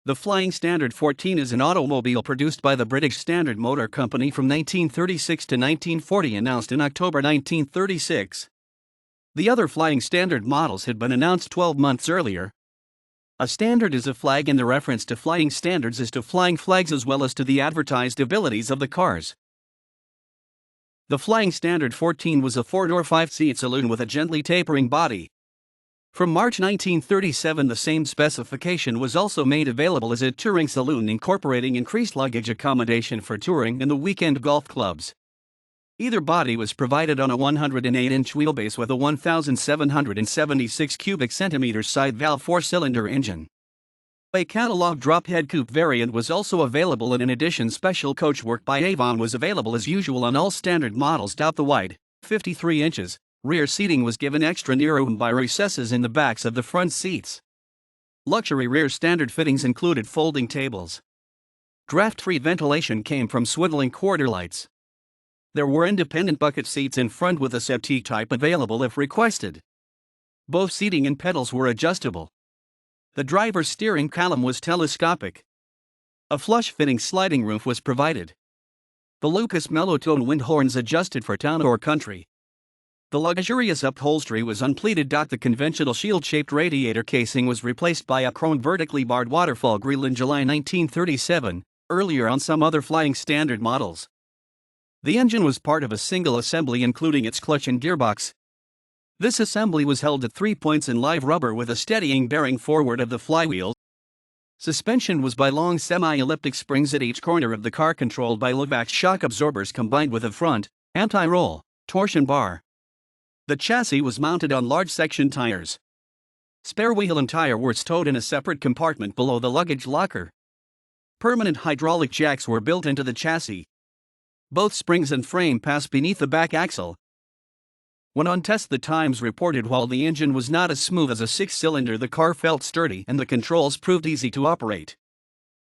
The Flying Standard 14 is an automobile produced by the British Standard Motor Company from 1936 to 1940, announced in October 1936. The other Flying Standard models had been announced 12 months earlier. A standard is a flag, and the reference to flying standards is to flying flags as well as to the advertised abilities of the cars. The Flying Standard 14 was a four-door, five-seat saloon with a gently tapering body. From March 1937, the same specification was also made available as a touring saloon, incorporating increased luggage accommodation for touring and the weekend golf clubs. Either body was provided on a 108-inch wheelbase with a 1,776 cubic centimeters side valve four-cylinder engine. A catalog drop-head coupe variant was also available, and in addition, special coachwork by Avon was available as usual on all standard models. The wide, 53 inches, rear seating was given extra room by recesses in the backs of the front seats. Luxury rear standard fittings included folding tables. Draft-free ventilation came from swiveling quarter lights. There were independent bucket seats in front with a settee type available if requested. Both seating and pedals were adjustable. The driver's steering column was telescopic. A flush-fitting sliding roof was provided. The Lucas Mellotone wind horns adjusted for town or country. The luxurious upholstery was unpleated. The conventional shield-shaped radiator casing was replaced by a chrome vertically barred waterfall grille in July 1937, earlier on some other Flying Standard models. The engine was part of a single assembly including its clutch and gearbox. This assembly was held at 3 points in live rubber with a steadying bearing forward of the flywheel. Suspension was by long semi-elliptic springs at each corner of the car, controlled by Levac shock absorbers combined with a front, anti-roll, torsion bar. The chassis was mounted on large section tires. Spare wheel and tire were stowed in a separate compartment below the luggage locker. Permanent hydraulic jacks were built into the chassis. Both springs and frame pass beneath the back axle. When on test, the Times reported while the engine was not as smooth as a six-cylinder, the car felt sturdy and the controls proved easy to operate.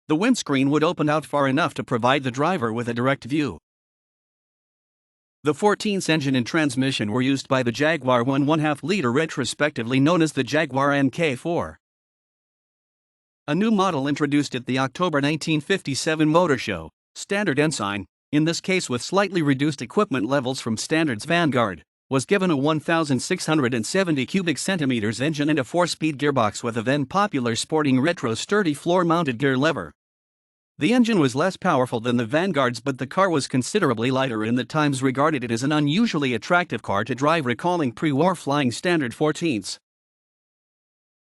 The windscreen would open out far enough to provide the driver with a direct view. The 14's engine and transmission were used by the Jaguar 1.5 liter, retrospectively known as the Jaguar NK4. A new model introduced at the October 1957 Motor Show, Standard Ensign, in this case with slightly reduced equipment levels from Standard's Vanguard, was given a 1,670 cubic centimeters engine and a 4-speed gearbox with a then popular sporting retro sturdy floor-mounted gear lever. The engine was less powerful than the Vanguard's, but the car was considerably lighter, and the Times regarded it as an unusually attractive car to drive, recalling pre-war Flying Standard 14s.